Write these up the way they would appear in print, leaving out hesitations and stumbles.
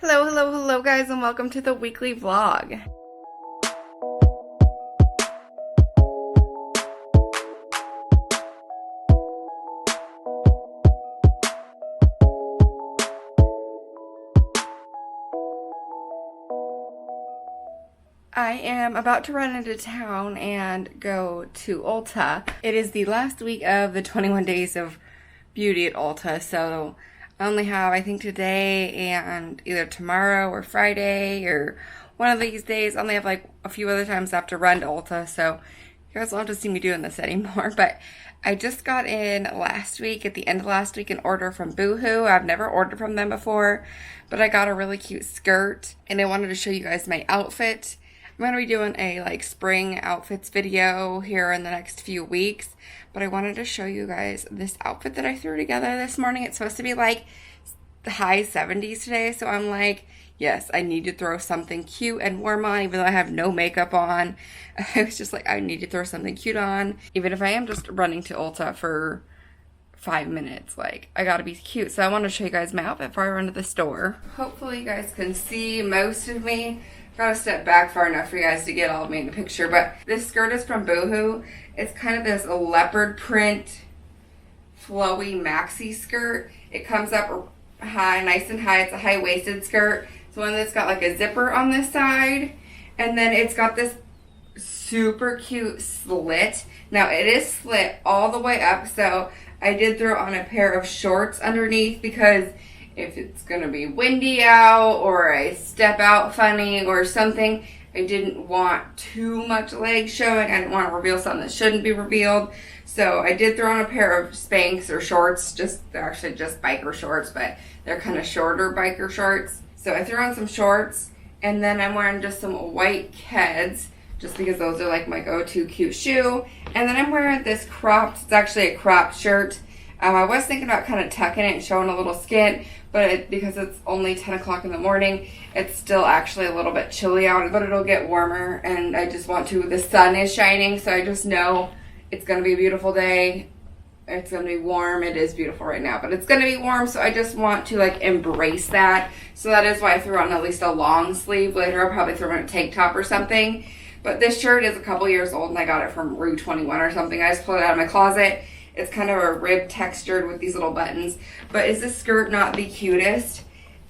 Hello guys, and welcome to the weekly vlog. I am about to run into town and go to Ulta. It is the last week of the 21 days of beauty at Ulta, so I only have, I think, today and either tomorrow or Friday or one of these days. I only have like a few other times I have to run to Ulta, so you guys won't have to see me doing this anymore. But I just got in last week, at the end of last week, an order from Boohoo. I've never ordered from them before, but I got a really cute skirt, and I wanted to show you guys my outfit. I'm going to be doing a like spring outfits video here in the next few weeks, but I wanted to show you guys this outfit that I threw together this morning. It's supposed to be like the high 70s today, so I'm like, yes, I need to throw something cute and warm on, even though I have no makeup on. I was just like, I need to throw something cute on, even if I am just running to Ulta for 5 minutes. Like, I gotta be cute. So I want to show you guys my outfit before I run to the store. Hopefully you guys can see most of me. Gotta step back far enough for you guys to get all of me in the picture, but this skirt is from Boohoo. It's kind of this leopard print, flowy maxi skirt. It comes up high, nice and high. It's a high-waisted skirt. It's one that's got like a zipper on this side, and then it's got this super cute slit. Now it is slit all the way up, so I did throw on a pair of shorts underneath because if it's gonna be windy out or I step out funny or something, I didn't want too much leg showing. I didn't want to reveal something that shouldn't be revealed. So I did throw on a pair of Spanx or shorts. They're actually just biker shorts, but they're kind of shorter biker shorts. So I threw on some shorts, and then I'm wearing just some white Keds, just because those are like my go-to cute shoe. And then I'm wearing this cropped, it's actually a cropped shirt. I was thinking about kind of tucking it and showing a little skin, but because it's only 10 o'clock in the morning, it's still actually a little bit chilly out, but it'll get warmer, and I just want to, the sun is shining, so I just know it's going to be a beautiful day. It's going to be warm. It is beautiful right now, but it's going to be warm, so I just want to like embrace that. So that is why I threw on at least a long sleeve. Later I'll probably throw on a tank top or something, but this shirt is a couple years old, and I got it from Rue 21 or something. I just pulled it out of my closet. It's kind of a rib textured with these little buttons. But is this skirt not the cutest?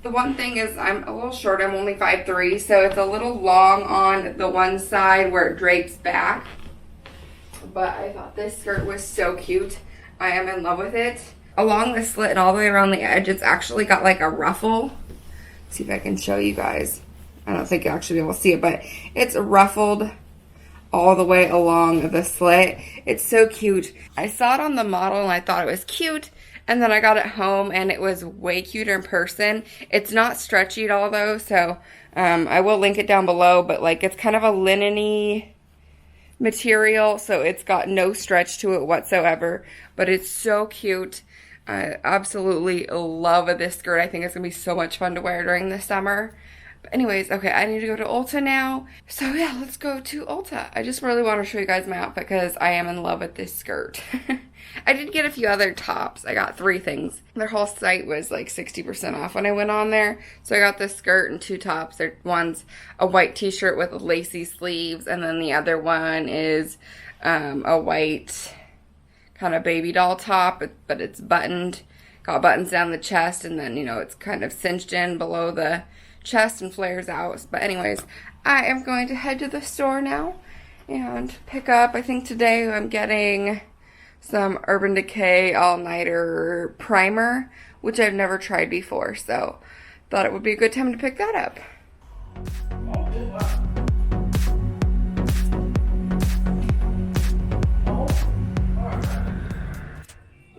The one thing is I'm a little short. I'm only 5'3", so it's a little long on the one side where it drapes back. But I thought this skirt was so cute. I am in love with it. Along the slit and all the way around the edge, it's actually got like a ruffle. Let's see if I can show you guys. I don't think you'll actually be able to see it, but it's ruffled all the way along the slit. It's so cute. I saw it on the model and I thought it was cute, and then I got it home and it was way cuter in person. It's not stretchy at all though, so I will link it down below, but like it's kind of a linen-y material, so it's got no stretch to it whatsoever, but it's so cute. I absolutely love this skirt. I think it's gonna be so much fun to wear during the summer. Anyways, okay, I need to go to Ulta now. So yeah, let's go to Ulta. I just really want to show you guys my outfit because I am in love with this skirt. I did get a few other tops. I got 3 things. Their whole site was like 60% off when I went on there. So I got this skirt and 2 tops. One's a white t-shirt with lacy sleeves, and then the other one is a white kind of baby doll top, but it's buttoned. Got buttons down the chest, and then, you know, it's kind of cinched in below the chest and flares out. But anyways, I am going to head to the store now and pick up, I think today I'm getting some Urban Decay All-Nighter Primer, which I've never tried before, so thought it would be a good time to pick that up.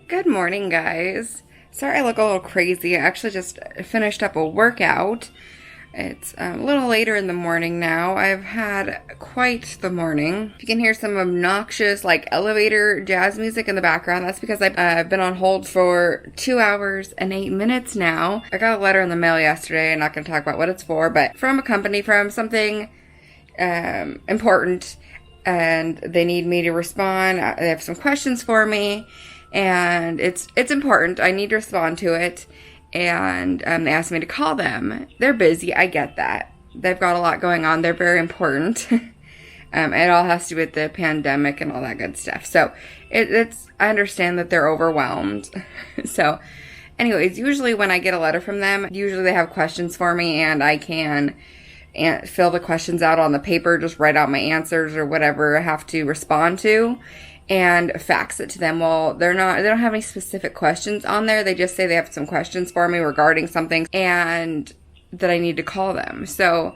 Good morning, guys. Sorry I look a little crazy. I actually just finished up a workout. It's a little later in the morning now. I've had quite the morning. You can hear some obnoxious like elevator jazz music in the background. That's because I've been on hold for 2 hours and 8 minutes now. I got a letter in the mail yesterday. I'm not going to talk about what it's for, but from a company, from something important, and they need me to respond. They have some questions for me, and it's important. I need to respond to it. and they asked me to call them. They're busy. I get that. They've got a lot going on. They're very important. It all has to do with the pandemic and all that good stuff. So I understand that they're overwhelmed. So anyways, usually when I get a letter from them, usually they have questions for me, and I can fill the questions out on the paper, just write out my answers or whatever I have to respond to, and fax it to them. Well, they don't have any specific questions on there. They just say they have some questions for me regarding something and that I need to call them. So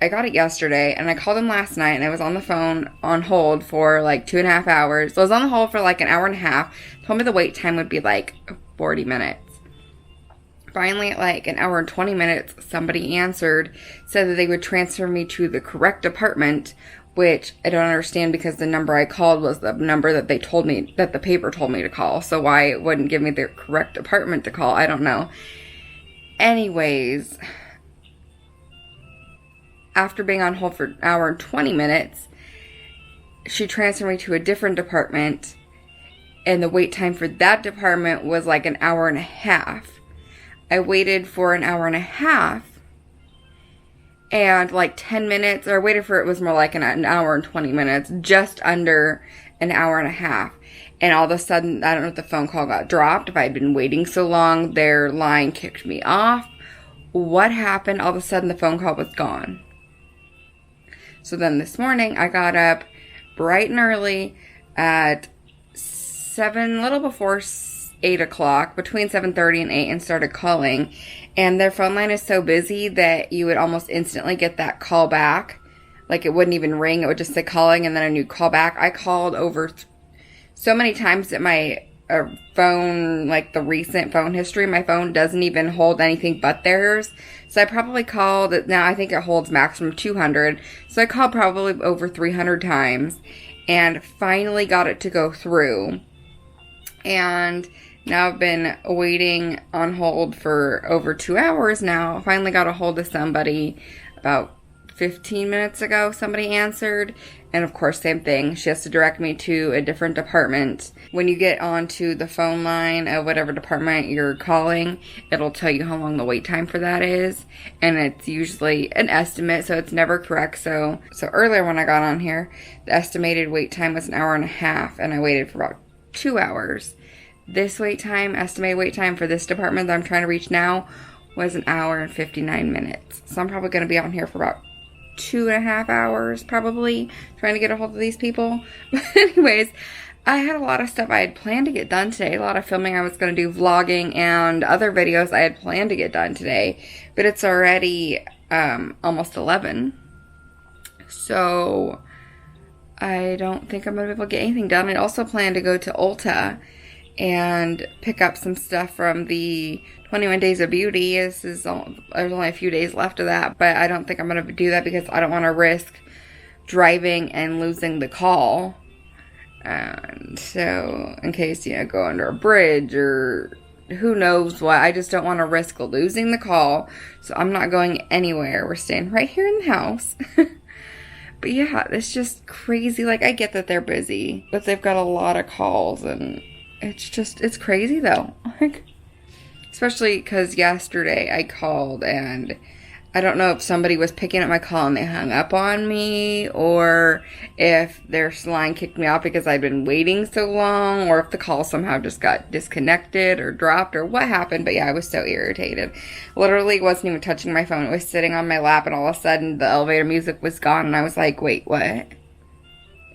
I got it yesterday, and I called them last night, and I was on the phone on hold for like 2.5 hours. So I was on the hold for like an hour and a half. Told me the wait time would be like 40 minutes. Finally, at like an hour and 20 minutes, somebody answered, said that they would transfer me to the correct department, which I don't understand because the number I called was the number that they told me, that the paper told me to call. So why it wouldn't give me the correct department to call, I don't know. Anyways, after being on hold for an hour and 20 minutes, she transferred me to a different department, and the wait time for that department was like an hour and a half. I waited for an hour and a half, and like 10 minutes, or I waited for, it was more like an hour and 20 minutes, just under an hour and a half. And all of a sudden, I don't know if the phone call got dropped, if I had been waiting so long, their line kicked me off. What happened? All of a sudden, the phone call was gone. So then this morning, I got up bright and early at 7, a little before 8 o'clock, between 7:30 and 8, and started calling. And their phone line is so busy that you would almost instantly get that call back. Like, it wouldn't even ring. It would just say calling, and then a new call back. I called over so many times that my phone, like the recent phone history, my phone doesn't even hold anything but theirs. So I probably called, now I think it holds maximum 200. So I called probably over 300 times and finally got it to go through. And now I've been waiting on hold for over 2 hours now. I finally got a hold of somebody about 15 minutes ago. Somebody answered. And of course, same thing. She has to direct me to a different department. When you get onto the phone line of whatever department you're calling, it'll tell you how long the wait time for that is. And it's usually an estimate, so it's never correct. So earlier when I got on here, the estimated wait time was an hour and a half, and I waited for about 2 hours. This wait time, estimated wait time for this department that I'm trying to reach now, was an hour and 59 minutes. So I'm probably going to be on here for about 2.5 hours, probably, trying to get a hold of these people. But anyways, I had a lot of stuff I had planned to get done today. A lot of filming I was going to do, vlogging, and other videos I had planned to get done today. But it's already almost 11. So I don't think I'm going to be able to get anything done. I also plan to go to Ulta and pick up some stuff from the 21 Days of Beauty. There's only a few days left of that, but I don't think I'm going to do that because I don't want to risk driving and losing the call. And so, in case, go under a bridge or who knows what, I just don't want to risk losing the call. So I'm not going anywhere. We're staying right here in the house. But yeah, it's just crazy. Like, I get that they're busy, but they've got a lot of calls, and it's crazy though. Like, especially because yesterday I called, and I don't know if somebody was picking up my call and they hung up on me, or if their line kicked me off because I'd been waiting so long, or if the call somehow just got disconnected or dropped, or what happened. But yeah, I was so irritated. Literally wasn't even touching my phone. It was sitting on my lap, and all of a sudden the elevator music was gone, and I was like, wait, what?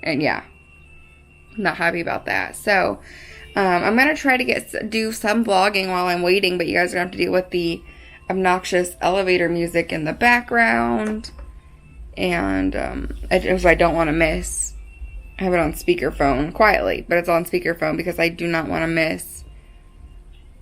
And yeah, I'm not happy about that. So I'm going to try to do some vlogging while I'm waiting, but you guys are going to have to deal with the obnoxious elevator music in the background. And I don't want to miss. I have it on speakerphone quietly, but it's on speakerphone because I do not want to miss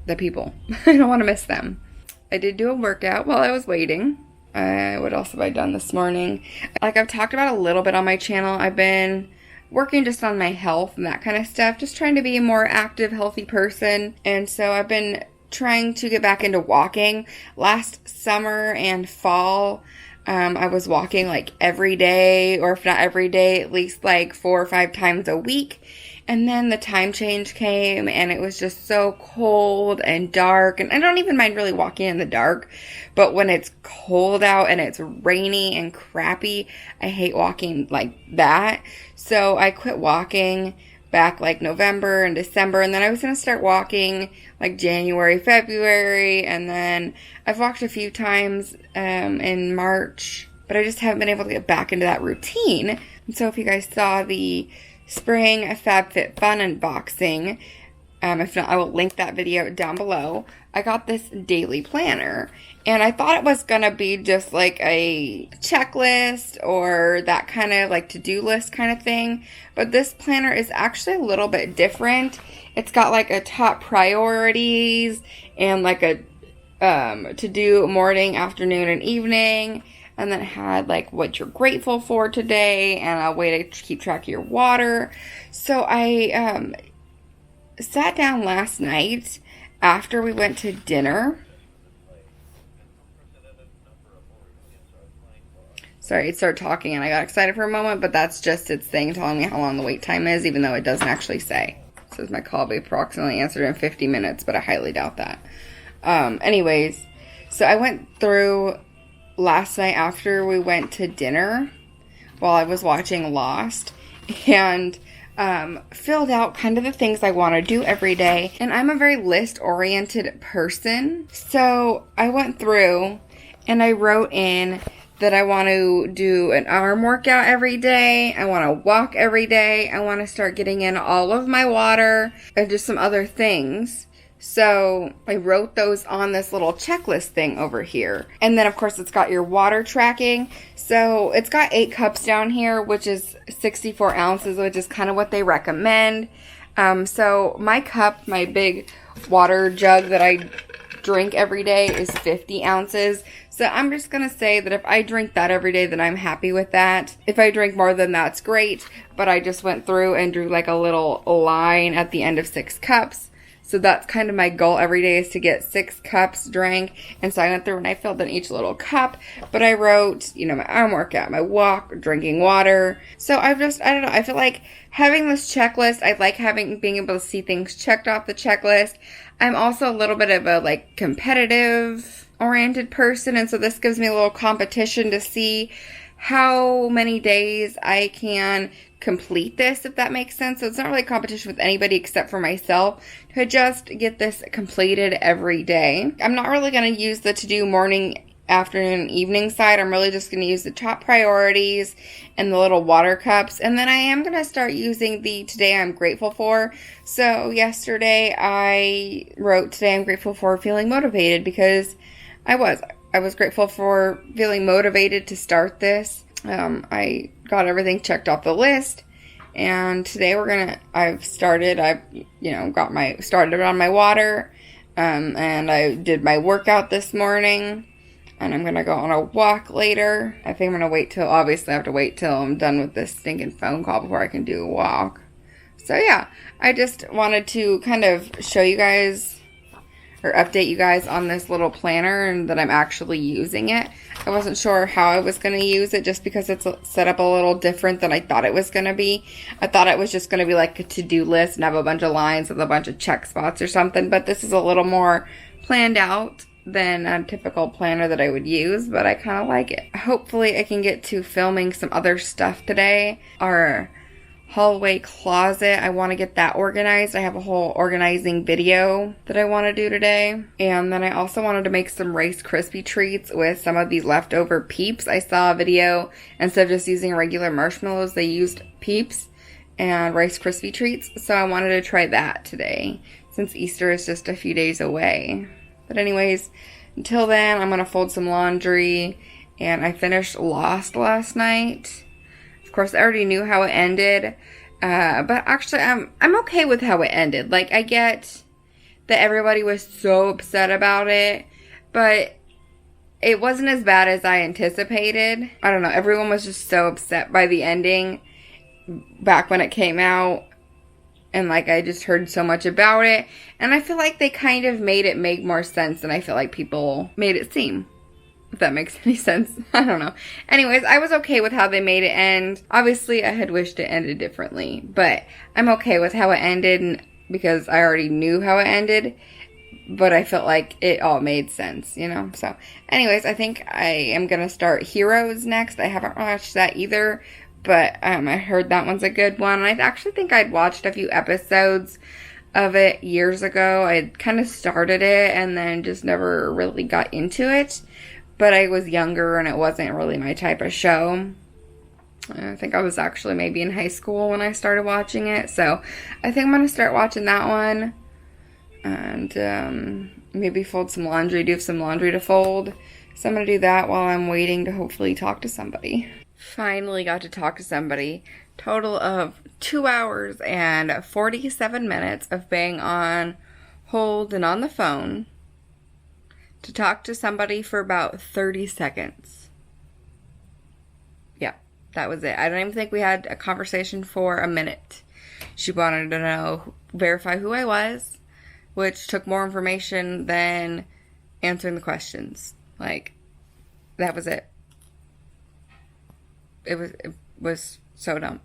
the people. I don't want to miss them. I did do a workout while I was waiting. What else have I done this morning? Like I've talked about a little bit on my channel, I've been working just on my health and that kind of stuff. Just trying to be a more active, healthy person. And so I've been trying to get back into walking. Last summer and fall, I was walking like every day, or if not every day, at least like 4 or 5 times a week. And then the time change came and it was just so cold and dark. And I don't even mind really walking in the dark, but when it's cold out and it's rainy and crappy, I hate walking like that. So I quit walking back like November and December, and then I was going to start walking like January, February, and then I've walked a few times in March, but I just haven't been able to get back into that routine. And so if you guys saw the spring FabFitFun unboxing, if not, I will link that video down below. I got this daily planner, and I thought it was gonna be just like a checklist or that kind of like to-do list kind of thing, but this planner is actually a little bit different. It's got like a top priorities and like a to-do morning, afternoon, and evening, and then it had like what you're grateful for today and a way to keep track of your water. So I sat down last night after we went to dinner. Sorry, it started talking and I got excited for a moment, but that's just its thing telling me how long the wait time is, even though it doesn't actually say. It says my call will be approximately answered in 50 minutes, but I highly doubt that. Anyways, so I went through last night after we went to dinner while I was watching Lost, and filled out kind of the things I want to do every day. And I'm a very list-oriented person, so I went through and I wrote in that I want to do an arm workout every day, I want to walk every day, I want to start getting in all of my water, and just some other things. So I wrote those on this little checklist thing over here. And then of course it's got your water tracking. So it's got 8 cups down here, which is 64 ounces, which is kind of what they recommend. So my cup, my big water jug that I drink every day is 50 ounces. So I'm just going to say that if I drink that every day, then I'm happy with that. If I drink more than that's great. But I just went through and drew like a little line at the end of 6 cups. So that's kind of my goal every day, is to get 6 cups drank. And so I went through and I filled in each little cup. But I wrote, you know, my arm workout, my walk, drinking water. So I don't know, I feel like having this checklist, I like being able to see things checked off the checklist. I'm also a little bit of a like competitive oriented person. And so this gives me a little competition to see how many days I can complete this, if that makes sense. So it's not really a competition with anybody except for myself to just get this completed every day. I'm not really going to use the to-do morning, afternoon, and evening side. I'm really just going to use the top priorities and the little water cups. And then I am going to start using the today I'm grateful for. So yesterday I wrote today I'm grateful for feeling motivated, because I was grateful for feeling motivated to start this. I got everything checked off the list, and today I've started on my water, and I did my workout this morning, and I'm gonna go on a walk later. I think I'm gonna obviously I have to wait till I'm done with this stinking phone call before I can do a walk. So yeah, I just wanted to kind of show you guys, or update you guys on this little planner, and that I'm actually using it. I wasn't sure how I was going to use it, just because it's set up a little different than I thought it was going to be. I thought it was just going to be like a to-do list and have a bunch of lines with a bunch of check spots or something, but this is a little more planned out than a typical planner that I would use, but I kind of like it. Hopefully I can get to filming some other stuff today. Our hallway closet, I want to get that organized. I have a whole organizing video that I want to do today. And then I also wanted to make some Rice Krispie treats with some of these leftover Peeps. I saw a video, instead of just using regular marshmallows, they used Peeps and Rice Krispie treats. So I wanted to try that today, since Easter is just a few days away. But anyways, until then, I'm going to fold some laundry. And I finished Lost last night. Of course, I already knew how it ended, but actually, I'm okay with how it ended. Like, I get that everybody was so upset about it, but it wasn't as bad as I anticipated. I don't know, everyone was just so upset by the ending back when it came out, and like, I just heard so much about it, and I feel like they kind of made it make more sense than I feel like people made it seem. if that makes any sense. I don't know. Anyways, I was okay with how they made it end. Obviously, I had wished it ended differently, but I'm okay with how it ended because I already knew how it ended, but I felt like it all made sense, you know? So, anyways, I think I am going to start Heroes next. I haven't watched that either, but I heard that one's a good one. And I actually think I'd watched a few episodes of it years ago. I kind of started it and then just never really got into it. But I was younger and it wasn't really my type of show. I think I was actually maybe in high school when I started watching it. So I think I'm going to start watching that one. And maybe fold some laundry, do some laundry to fold. So I'm going to do that while I'm waiting to hopefully talk to somebody. Finally got to talk to somebody. Total of 2 hours and 47 minutes of being on hold and on the phone to talk to somebody for about 30 seconds. Yeah, that was it. I don't even think we had a conversation for a minute. She wanted to verify who I was, which took more information than answering the questions. Like, that was it. It was so dumb.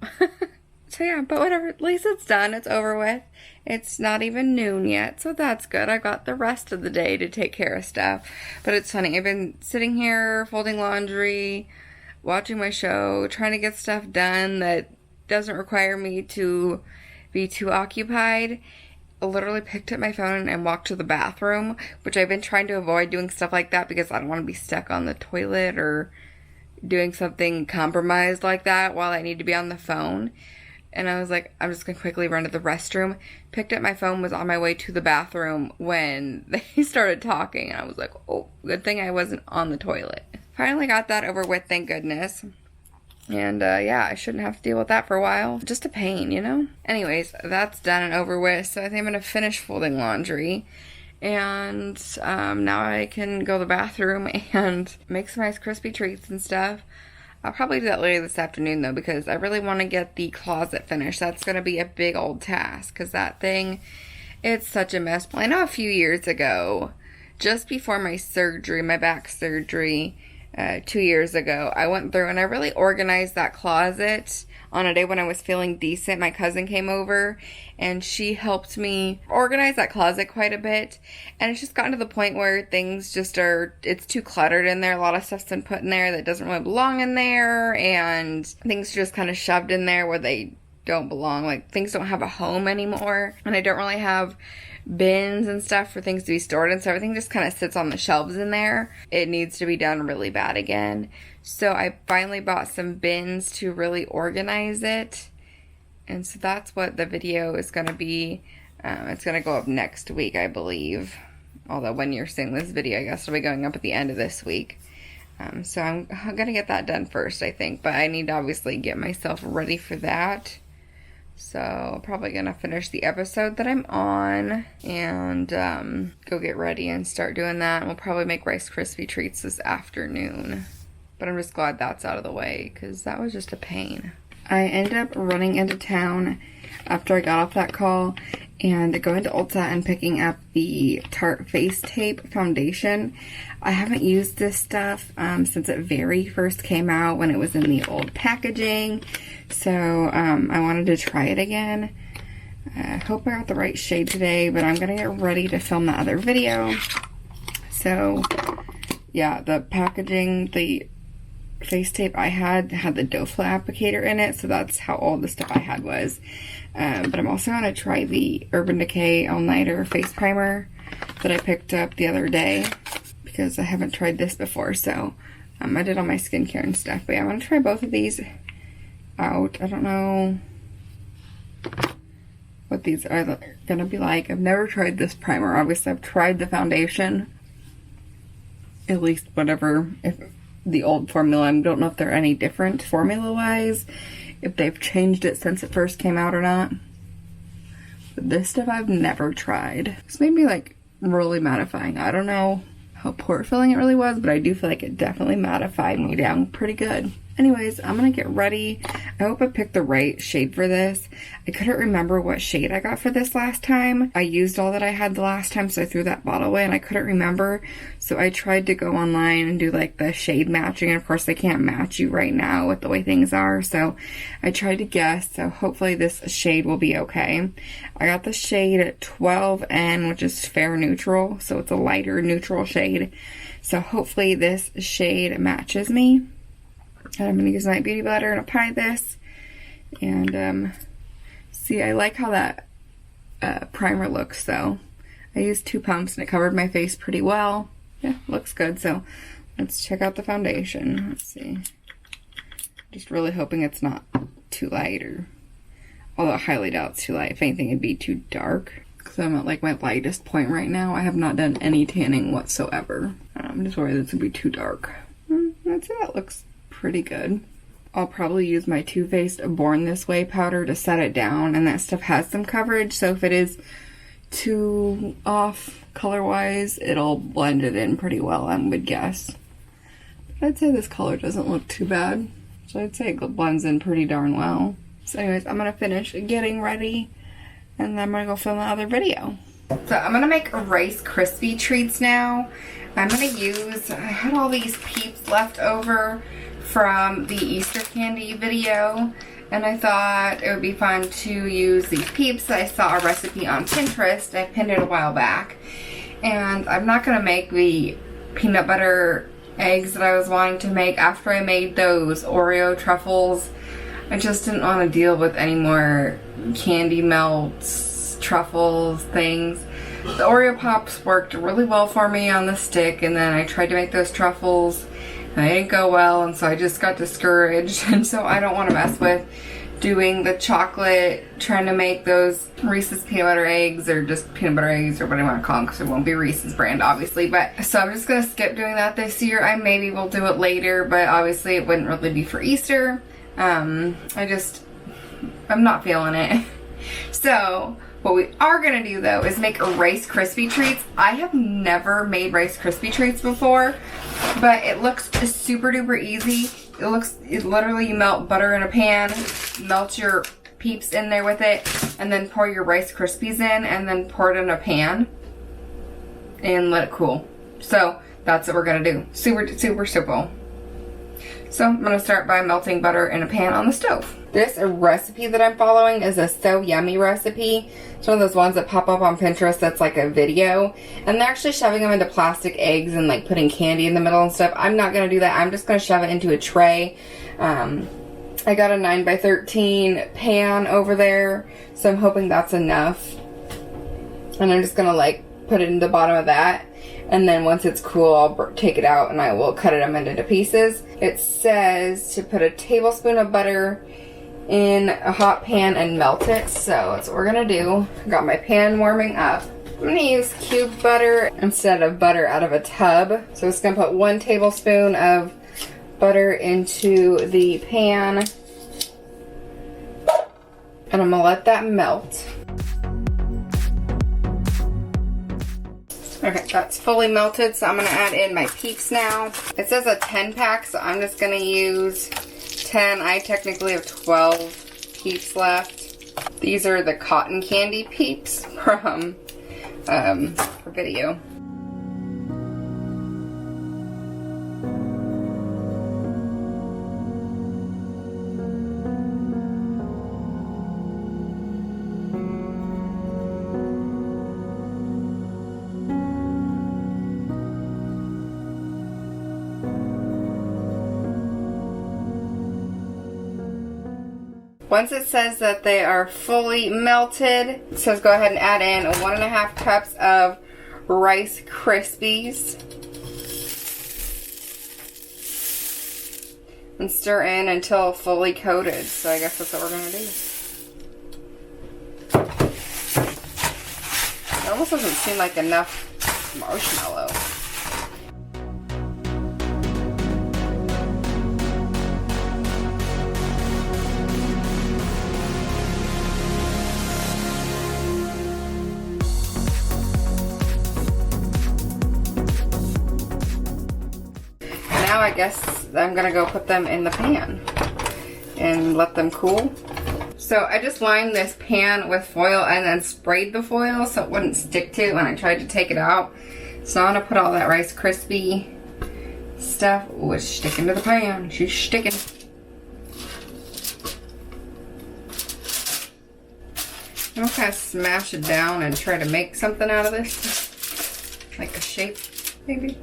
So yeah, but whatever. At least it's done. It's over with. It's not even noon yet, so that's good. I got the rest of the day to take care of stuff. But it's funny. I've been sitting here folding laundry, watching my show, trying to get stuff done that doesn't require me to be too occupied. I literally picked up my phone and walked to the bathroom, which I've been trying to avoid doing stuff like that because I don't want to be stuck on the toilet or doing something compromised like that while I need to be on the phone. And I was like, I'm just going to quickly run to the restroom. Picked up my phone, was on my way to the bathroom when they started talking. And I was like, oh, good thing I wasn't on the toilet. Finally got that over with, thank goodness. And yeah, I shouldn't have to deal with that for a while. Just a pain, you know? Anyways, that's done and over with. So I think I'm going to finish folding laundry. And now I can go to the bathroom and make some Rice Krispie treats and stuff. I'll probably do that later this afternoon, though, because I really want to get the closet finished. That's going to be a big old task, because that thing, it's such a mess. I know a few years ago, just before my surgery, my back surgery, 2 years ago, I went through and I really organized that closet on a day when I was feeling decent. My cousin came over and she helped me organize that closet quite a bit. And it's just gotten to the point where things just it's too cluttered in there. A lot of stuff's been put in there that doesn't really belong in there. And things are just kind of shoved in there where they don't belong. Like, things don't have a home anymore. And I don't really have bins and stuff for things to be stored in, so everything just kind of sits on the shelves in there. It needs to be done really bad again. So I finally bought some bins to really organize it, and so that's what the video is going to be. It's going to go up next week, I believe, although when you're seeing this video, I guess it'll be going up at the end of this week. So I'm going to get that done first, I think, but I need to obviously get myself ready for that. So probably gonna finish the episode that I'm on and go get ready and start doing that. And we'll probably make Rice Krispie treats this afternoon. But I'm just glad that's out of the way because that was just a pain. I ended up running into town after I got off that call and going to Ulta and picking up the Tarte Face Tape Foundation. I haven't used this stuff since it very first came out when it was in the old packaging. So I wanted to try it again. I hope I got the right shade today, but I'm going to get ready to film the other video. So yeah, the packaging, the face tape I had the doe foot applicator in it, so that's how old the stuff I had was. But I'm also going to try the Urban Decay All Nighter face primer that I picked up the other day because I haven't tried this before. So I did all my skincare and stuff, but yeah, I'm going to try both of these out. I don't know what these are going to be like. I've never tried this primer. Obviously, I've tried the foundation, at least whatever, if the old formula. I don't know if they're any different formula-wise, if they've changed it since it first came out or not. But this stuff I've never tried. It's made me like really mattifying. I don't know how pore filling it really was, but I do feel like it definitely mattified me down pretty good. Anyways, I'm gonna get ready. I hope I picked the right shade for this. I couldn't remember what shade I got for this last time. I used all that I had the last time, so I threw that bottle away and I couldn't remember. So I tried to go online and do like the shade matching, and of course they can't match you right now with the way things are. So I tried to guess, so hopefully this shade will be okay. I got the shade 12N, which is fair neutral, so it's a lighter neutral shade. So hopefully this shade matches me. And I'm going to use my beauty blender and apply this. And see, I like how that primer looks though. I used 2 pumps and it covered my face pretty well. Yeah, looks good. So let's check out the foundation. Let's see. Just really hoping it's not too light, or although I highly doubt it's too light. If anything, it'd be too dark. Because I'm at like my lightest point right now. I have not done any tanning whatsoever. I'm just worried this would be too dark. That's it. That looks pretty good. I'll probably use my Too Faced Born This Way powder to set it down, and that stuff has some coverage, so if it is too off color-wise, it'll blend it in pretty well, I would guess. But I'd say this color doesn't look too bad, so I'd say it blends in pretty darn well. So anyways, I'm gonna finish getting ready, and then I'm gonna go film the other video. So I'm gonna make Rice Krispie treats now. I'm gonna use, I had all these Peeps left over from the Easter candy video, and I thought it would be fun to use these Peeps. I saw a recipe on Pinterest. I pinned it a while back, and I'm not gonna make the peanut butter eggs that I was wanting to make. After I made those Oreo truffles, I just didn't want to deal with any more candy melts, truffles, things. The Oreo Pops worked really well for me on the stick, and then I tried to make those truffles and they didn't go well, and so I just got discouraged. And so I don't want to mess with doing the chocolate, trying to make those Reese's peanut butter eggs, or just peanut butter eggs, or what I want to call them, because it won't be Reese's brand obviously. But so I'm just gonna skip doing that this year. I maybe will do it later, but obviously it wouldn't really be for Easter. I'm not feeling it. So what we are gonna do though is make Rice Krispie treats. I have never made Rice Krispie treats before, but it looks super duper easy. It literally, you melt butter in a pan, melt your Peeps in there with it, and then pour your Rice Krispies in, and then pour it in a pan and let it cool. So that's what we're gonna do. Super, super simple. So I'm gonna start by melting butter in a pan on the stove. This recipe that I'm following is a So Yummy recipe. It's one of those ones that pop up on Pinterest that's like a video, and they're actually shoving them into plastic eggs and like putting candy in the middle and stuff. I'm not gonna do that. I'm just gonna shove it into a tray. I got a 9x13 pan over there, so I'm hoping that's enough. And I'm just gonna like put it in the bottom of that. And then once it's cool, I'll take it out and I will cut them into pieces. It says to put a tablespoon of butter in a hot pan and melt it. So that's what we're gonna do. I got my pan warming up. I'm gonna use cubed butter instead of butter out of a tub. So I'm just gonna put 1 tablespoon of butter into the pan. And I'm gonna let that melt. Okay, that's fully melted, so I'm gonna add in my Peeps now. It says a 10 pack, so I'm just gonna use 10. I technically have 12 Peeps left. These are the cotton candy Peeps from for video. Once it says that they are fully melted, it says go ahead and add in 1.5 cups of Rice Krispies. And stir in until fully coated. So I guess that's what we're gonna do. It almost doesn't seem like enough marshmallow. I I guess I'm gonna go put them in the pan and let them cool. So I just lined this pan with foil and then sprayed the foil so it wouldn't stick to it when I tried to take it out. So I'm gonna put all that Rice Krispie stuff. Oh, it's sticking to the pan. She's sticking. I'm gonna kind of smash it down and try to make something out of this. Like a shape, maybe.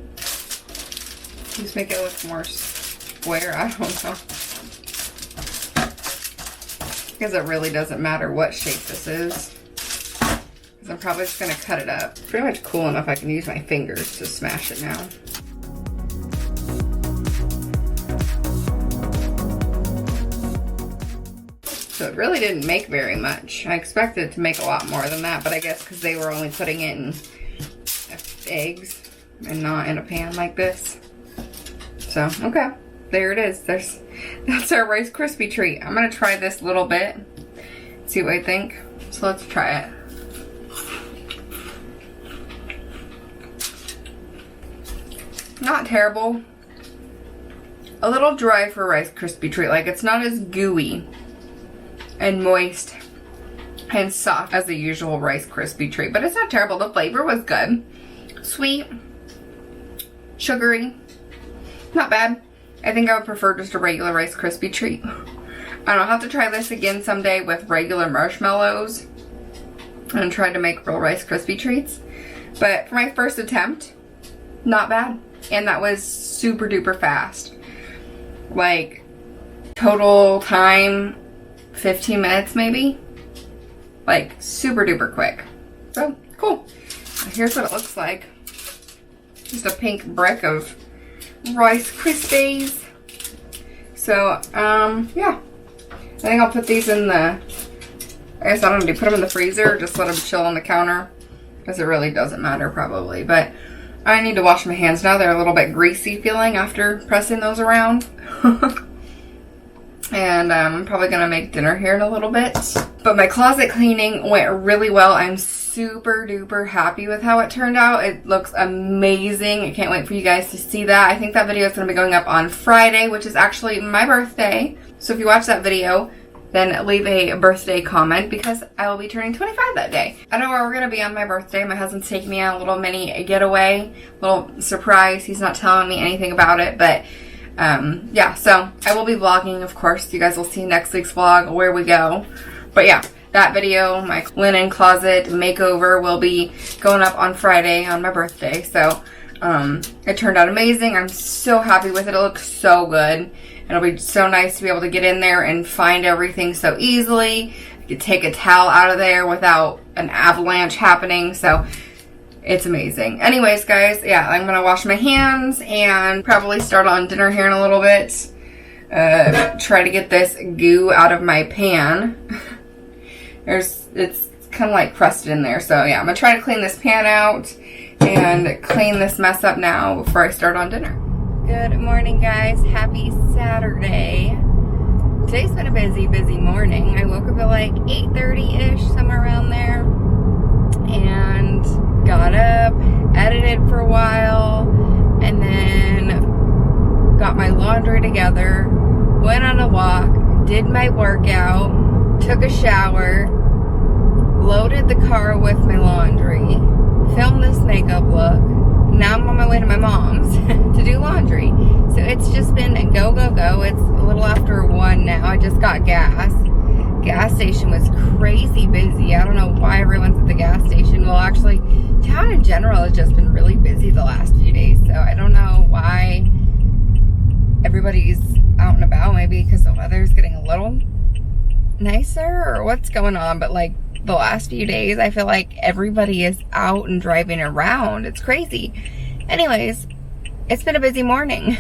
Just make it look more square. I don't know. Because it really doesn't matter what shape this is. Because I'm probably just going to cut it up. It's pretty much cool enough I can use my fingers to smash it now. So it really didn't make very much. I expected it to make a lot more than that, but I guess because they were only putting it in eggs and not in a pan like this. So, okay. There it is. That's our Rice Krispie treat. I'm gonna try this little bit, see what I think. So let's try it. Not terrible. A little dry for a Rice Krispie treat. Like, it's not as gooey and moist and soft as the usual Rice Krispie treat, but it's not terrible. The flavor was good. Sweet, sugary, not bad. I think I would prefer just a regular Rice Krispie treat. I'll have to try this again someday with regular marshmallows and try to make real Rice Krispie treats. But for my first attempt, not bad. And that was super duper fast. Like, total time, 15 minutes maybe. Like, super duper quick. So, cool. Here's what it looks like. Just a pink brick of Rice Krispies. So, yeah. I think I'll put these in the, I guess I don't know, do put them in the freezer or just let them chill on the counter? Because it really doesn't matter probably. But I need to wash my hands now. They're a little bit greasy feeling after pressing those around. And I'm probably going to make dinner here in a little bit. But my closet cleaning went really well. I'm super duper happy with how it turned out. It looks amazing. I can't wait for you guys to see that. I think that video is going to be going up on Friday, which is actually my birthday. So if you watch that video, then leave a birthday comment because I will be turning 25 that day. I don't know where we're going to be on my birthday. My husband's taking me on a little mini getaway, little surprise. He's not telling me anything about it, but yeah, so I will be vlogging, of course. You guys will see next week's vlog where we go. But yeah, that video, my linen closet makeover, will be going up on Friday on my birthday. So it turned out amazing. I'm so happy with it. It looks so good. It'll be so nice to be able to get in there and find everything so easily. I could take a towel out of there without an avalanche happening. So it's amazing. Anyways, guys, yeah, I'm gonna wash my hands and probably start on dinner here in a little bit. Try to get this goo out of my pan. It's kind of like crusted in there. So yeah, I'm gonna try to clean this pan out and clean this mess up now before I start on dinner. Good morning, guys. Happy Saturday. Today's been a busy morning. I woke up at like 8:30-ish, somewhere around there, and got up, edited for a while, and then got my laundry together, went on a walk, did my workout, took a shower, loaded the car with my laundry, filmed this makeup look. Now I'm on my way to my mom's to do laundry. So it's just been go. It's a little after 1 now. I just got gas. Gas station was crazy busy. I don't know why everyone's at the gas station. Well, actually, town in general has just been really busy the last few days. So I don't know why everybody's out and about. Maybe because the weather's getting a little nicer or what's going on. But like the last few days, I feel like everybody is out and driving around. It's crazy. Anyways, it's been a busy morning.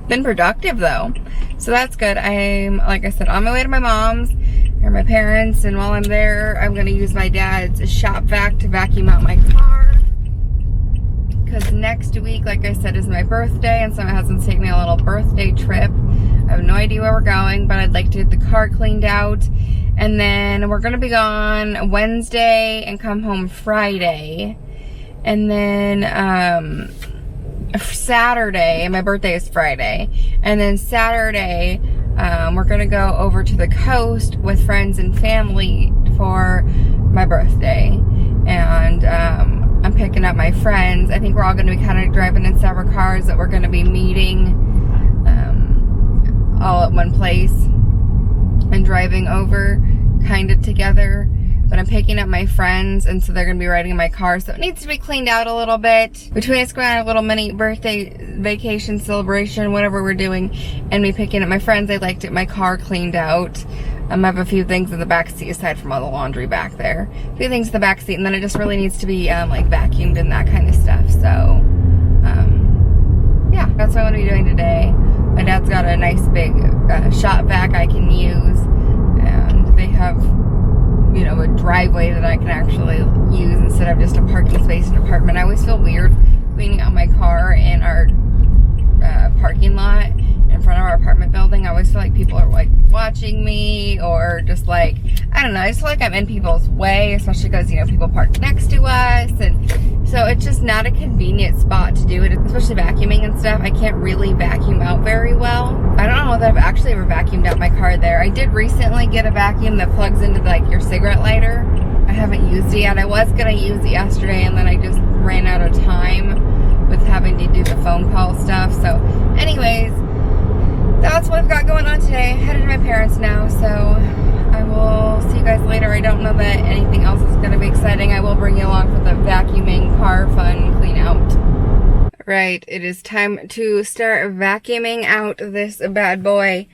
Been productive though. So that's good. I'm, like I said, on my way to my mom's or my parents, and while I'm there, I'm going to use my dad's shop vac to vacuum out my car. Because next week, like I said, is my birthday, and so my husband's taking me on a little birthday trip. I have no idea where we're going, but I'd like to get the car cleaned out. And then we're going to be gone Wednesday and come home Friday. And then Saturday, and my birthday is Friday, and then Saturday, we're gonna go over to the coast with friends and family for my birthday, and I'm picking up my friends. I think we're all gonna be kind of driving in separate cars, that we're gonna be meeting all at one place and driving over kind of together. But I'm picking up my friends, and so they're going to be riding in my car, so it needs to be cleaned out a little bit. Between us going on a little mini birthday vacation celebration, whatever we're doing, and me picking up my friends, I like to get my car cleaned out. I have a few things in the back seat aside from all the laundry back there. A few things in the back seat, and then it just really needs to be like vacuumed and that kind of stuff. So, yeah, that's what I'm going to be doing today. My dad's got a nice big shop vac I can use, and they have, you know, a driveway that I can actually use instead of just a parking space in an apartment. I always feel weird cleaning out my car in our parking lot in front of our apartment building. I always feel like people are like watching me, or just like, I don't know, I just feel like I'm in people's way, especially because, you know, people park next to us, and so it's just not a convenient spot to do it, especially vacuuming and stuff. I can't really vacuum out very well. I don't know that I've actually ever vacuumed out my car there. I did recently get a vacuum that plugs into like your cigarette lighter. I haven't used it yet. I was gonna use it yesterday, and then I just ran out of time with having to do the phone call stuff. So anyways, that's what I've got going on today. Headed to my parents now, so I will see you guys later. I don't know that anything else is going to be exciting. I will bring you along for the vacuuming car fun clean out. Right, it is time to start vacuuming out this bad boy.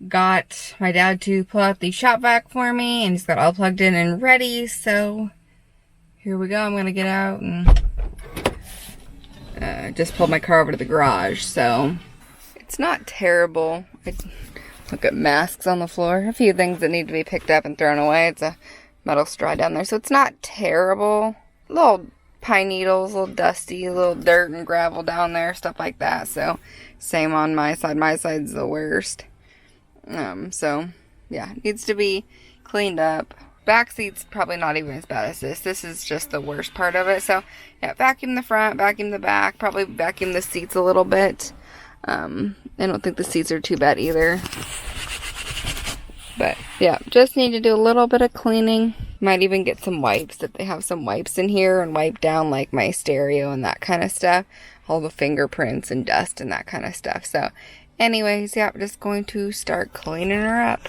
Got my dad to pull out the shop vac for me, and he's got all plugged in and ready, so here we go. I'm going to get out and just pulled my car over to the garage, so it's not terrible. Look at masks on the floor. A few things that need to be picked up and thrown away. It's a metal straw down there, so it's not terrible. Little pine needles, a little dusty, a little dirt and gravel down there, stuff like that. So same on my side. My side's the worst. So yeah, needs to be cleaned up. Back seat's probably not even as bad as this. This is just the worst part of it. So yeah, vacuum the front, vacuum the back, probably vacuum the seats a little bit. I don't think the seats are too bad either. But yeah, just need to do a little bit of cleaning. Might even get some wipes if they have some wipes in here, and wipe down like my stereo and that kind of stuff. All the fingerprints and dust and that kind of stuff. So anyways, yeah, I'm just going to start cleaning her up.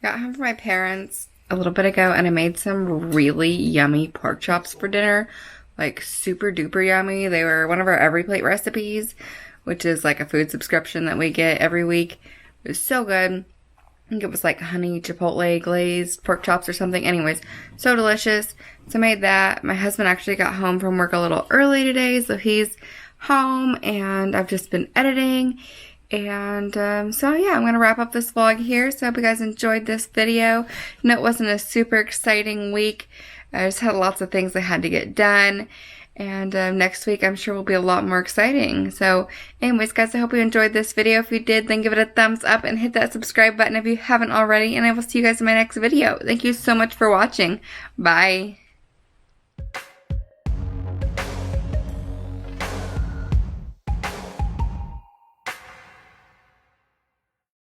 Got home from my parents a little bit ago, and I made some really yummy pork chops for dinner. Like super duper yummy. They were one of our Every Plate recipes, which is like a food subscription that we get every week. It was so good. I think it was like honey chipotle glazed pork chops or something. Anyways, so delicious. So I made that. My husband actually got home from work a little early today, so he's home, and I've just been editing. And so yeah, I'm going to wrap up this vlog here. So I hope you guys enjoyed this video. No, it wasn't a super exciting week. I just had lots of things I had to get done. And next week I'm sure will be a lot more exciting. So anyways guys, I hope you enjoyed this video. If you did, then give it a thumbs up and hit that subscribe button if you haven't already. And I will see you guys in my next video. Thank you so much for watching. Bye.